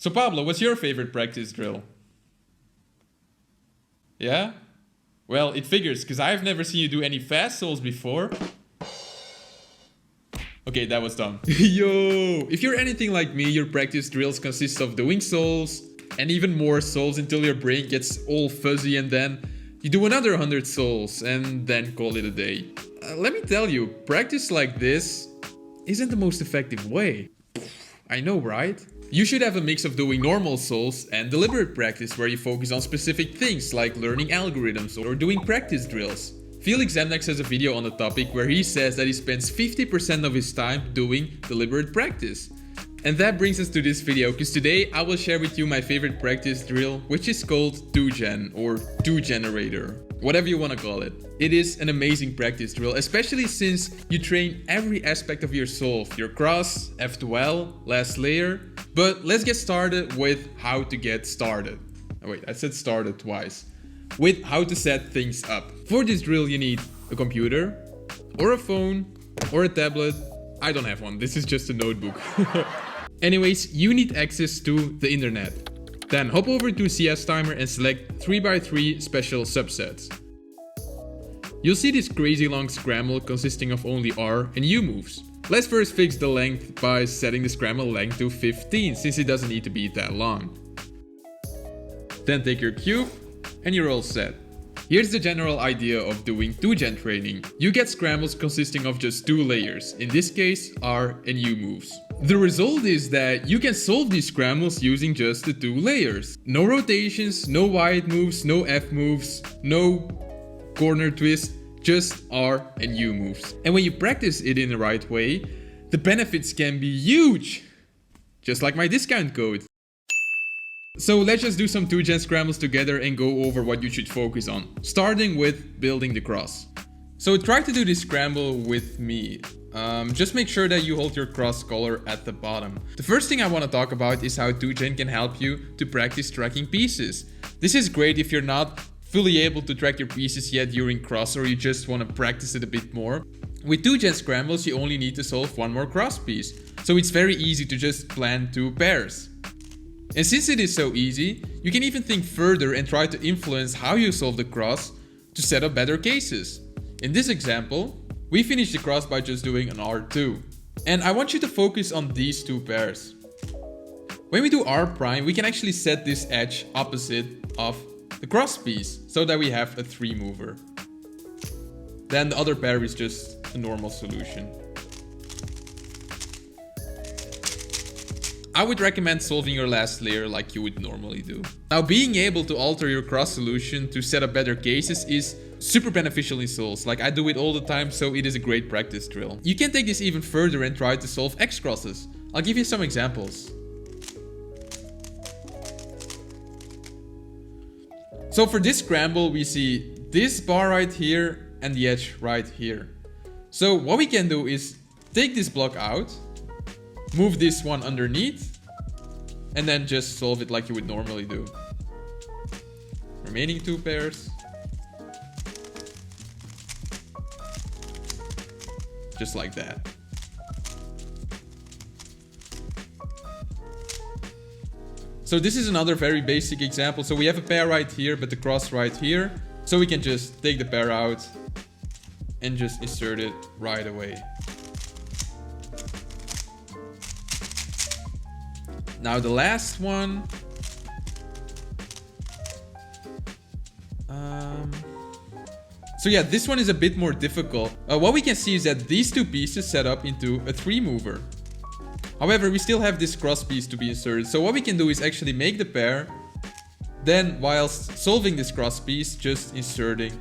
So Pablo, what's your favorite practice drill? Yeah? Well, it figures, because I've never seen you do any fast solves before. Okay, that was dumb. Yo! If you're anything like me, your practice drills consist of doing solves and even more solves until your brain gets all fuzzy, and then you do another 100 solves and then call it a day. Let me tell you, practice like this isn't the most effective way. I know, right? You should have a mix of doing normal solves and deliberate practice where you focus on specific things like learning algorithms or doing practice drills. Felix Zemniak has a video on the topic where he says that he spends 50% of his time doing deliberate practice. And that brings us to this video, because today I will share with you my favorite practice drill, which is called DoGen or Do Generator, whatever you want to call it. It is an amazing practice drill, especially since you train every aspect of your solve, your cross, F2L, last layer. But let's get started with how to get started. Oh wait, I said started twice. With how to set things up. For this drill you need a computer, or a phone, or a tablet. I don't have one, this is just a notebook. Anyways, you need access to the internet. Then hop over to CS Timer and select 3x3 special subsets. You'll see this crazy long scramble consisting of only R and U moves. Let's first fix the length by setting the scramble length to 15, since it doesn't need to be that long. Then take your cube and you're all set. Here's the general idea of doing DoGen training. You get scrambles consisting of just 2 layers, in this case R and U moves. The result is that you can solve these scrambles using just the 2 layers. No rotations, no wide moves, no F moves, no corner twist, just R and U moves. And when you practice it in the right way, the benefits can be huge! Just like my discount code. So let's just do some DoGen scrambles together and go over what you should focus on, starting with building the cross. So try to do this scramble with me. Just make sure that you hold your cross collar at the bottom. The first thing I want to talk about is how DoGen can help you to practice tracking pieces. This is great if you're not fully able to track your pieces yet during cross, or you just want to practice it a bit more. With DoGen scrambles you only need to solve 1 more cross piece, so it's very easy to just plan 2 pairs. And since it is so easy, you can even think further and try to influence how you solve the cross to set up better cases. In this example, we finished the cross by just doing an R2. And I want you to focus on these 2 pairs. When we do R prime, we can actually set this edge opposite of the cross piece so that we have a 3 mover. Then the other pair is just a normal solution. I would recommend solving your last layer like you would normally do. Now, being able to alter your cross solution to set up better cases is super beneficial in solves. Like, I do it all the time, so it is a great practice drill. You can take this even further and try to solve X crosses. I'll give you some examples. So for this scramble, we see this bar right here and the edge right here. So what we can do is take this block out, move this one underneath, and then just solve it like you would normally do. Remaining 2 pairs. Just like that. So this is another very basic example. So we have a pair right here, but the cross right here. So we can just take the pair out and just insert it right away. Now the last one. So yeah, this one is a bit more difficult. What we can see is that these 2 pieces set up into a 3 mover. However, we still have this cross piece to be inserted. So what we can do is actually make the pair. Then whilst solving this cross piece, just inserting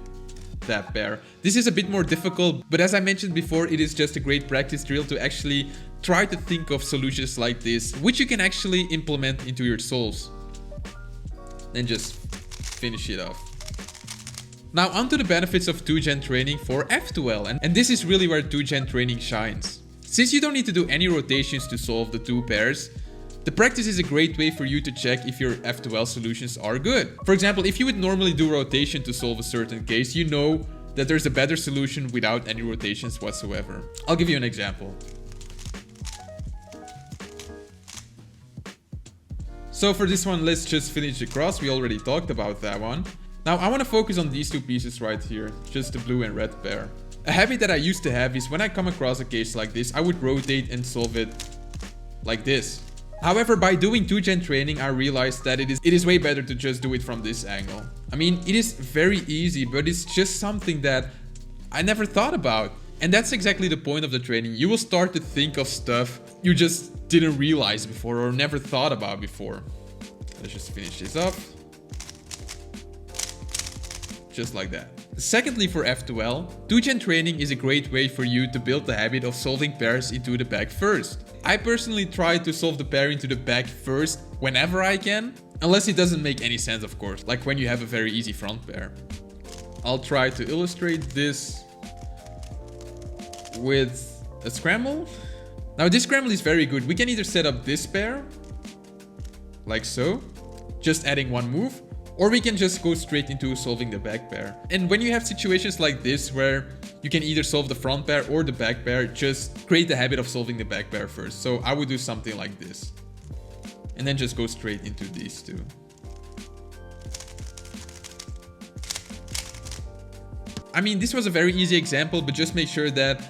that pair. This is a bit more difficult, but as I mentioned before, it is just a great practice drill to actually try to think of solutions like this, which you can actually implement into your solves. And just finish it off. Now onto the benefits of DoGen training for F2L, and this is really where DoGen training shines. Since you don't need to do any rotations to solve the 2 pairs, the practice is a great way for you to check if your F2L solutions are good. For example, if you would normally do rotation to solve a certain case, you know that there's a better solution without any rotations whatsoever. I'll give you an example. So for this one, let's just finish the cross. We already talked about that one. Now I want to focus on these two pieces right here, just the blue and red pair. A habit that I used to have is when I come across a case like this, I would rotate and solve it like this. However, by doing 2-gen training, I realized that it is way better to just do it from this angle. I mean, it is very easy, but it's just something that I never thought about. And that's exactly the point of the training. You will start to think of stuff you just didn't realize before or never thought about before. Let's just finish this up. Just like that. Secondly, for F2L, 2-gen training is a great way for you to build the habit of solving pairs into the back first. I personally try to solve the pair into the back first whenever I can, unless it doesn't make any sense, of course, like when you have a very easy front pair. I'll try to illustrate this with a scramble. Now this scramble is very good. We can either set up this pair, like so, just adding one move, or we can just go straight into solving the back pair. And when you have situations like this where you can either solve the front pair or the back pair, just create the habit of solving the back pair first. So I would do something like this. And then just go straight into these two. I mean, this was a very easy example, but just make sure that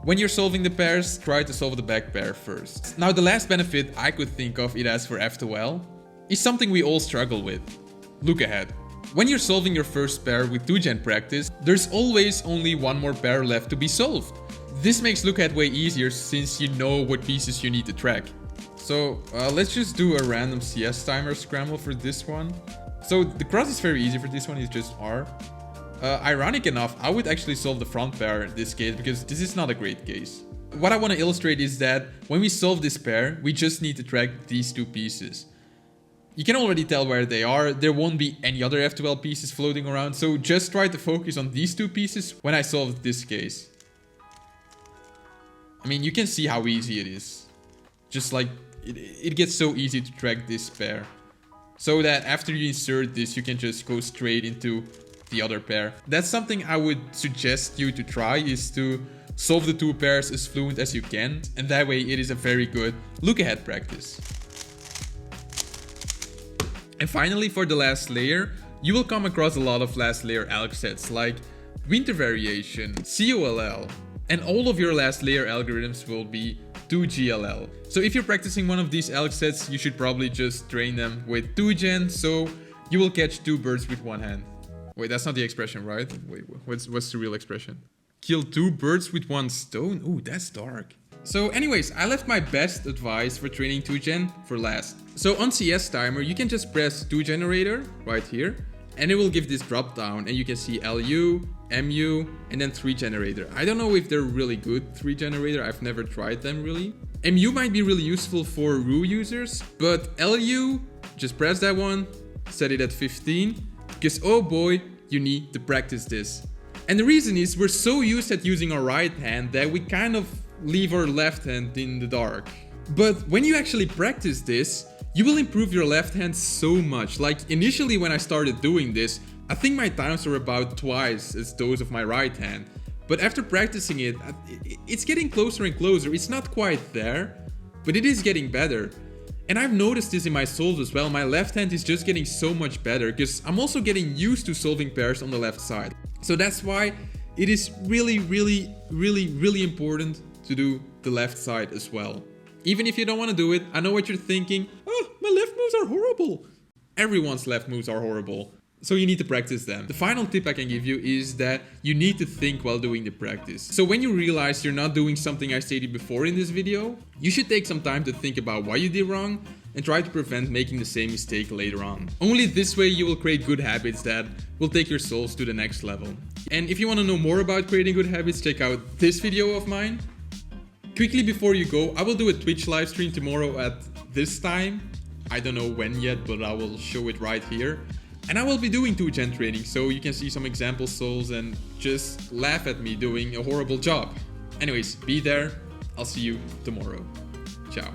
when you're solving the pairs, try to solve the back pair first. Now the last benefit I could think of it as for F2L is something we all struggle with. Look ahead. When you're solving your first pair with 2-gen practice, there's always only one more pair left to be solved. This makes look ahead way easier since you know what pieces you need to track. So let's just do a random CS timer scramble for this one. So the cross is very easy for this one, it's just R. Ironic enough, I would actually solve the front pair in this case because this is not a great case. What I want to illustrate is that when we solve this pair, we just need to track these two pieces. You can already tell where they are, there won't be any other F2L pieces floating around, so just try to focus on these two pieces when I solve this case. I mean, you can see how easy it is. Just like, it gets so easy to track this pair. So that after you insert this, you can just go straight into the other pair. That's something I would suggest you to try, is to solve the two pairs as fluent as you can, and that way it is a very good look-ahead practice. And finally, for the last layer, you will come across a lot of last layer ALGS sets like Winter Variation, COLL, and all of your last layer algorithms will be 2GLL. So if you're practicing one of these ALGS sets, you should probably just train them with 2-gen, so you will catch two birds with one hand. Wait, that's not the expression, right? Wait, what's the real expression? Kill two birds with one stone? Ooh, that's dark. So anyways, I left my best advice for training 2-gen for last. So on CS timer, you can just press 2 generator right here, and it will give this drop down, and you can see LU, MU, and then 3 generator. I don't know if they're really good 3 generator, I've never tried them really. MU might be really useful for RU users, but LU, just press that one, set it at 15, because oh boy, you need to practice this. And the reason is we're so used at using our right hand that we kind of leave our left hand in the dark. But when you actually practice this, you will improve your left hand so much. Like initially when I started doing this, I think my times were about twice as those of my right hand. But after practicing it, it's getting closer and closer. It's not quite there, but it is getting better. And I've noticed this in my solves as well. My left hand is just getting so much better because I'm also getting used to solving pairs on the left side. So that's why it is really important to do the left side as well. Even if you don't want to do it, I know what you're thinking. Oh, my left moves are horrible. Everyone's left moves are horrible. So you need to practice them. The final tip I can give you is that you need to think while doing the practice. So when you realize you're not doing something I stated before in this video, you should take some time to think about why you did wrong and try to prevent making the same mistake later on. Only this way you will create good habits that will take your souls to the next level. And if you want to know more about creating good habits, check out this video of mine. Quickly before you go, I will do a Twitch live stream tomorrow at this time. I don't know when yet, but I will show it right here. And I will be doing 2-gen training, so you can see some example souls and just laugh at me doing a horrible job. Anyways, be there. I'll see you tomorrow. Ciao.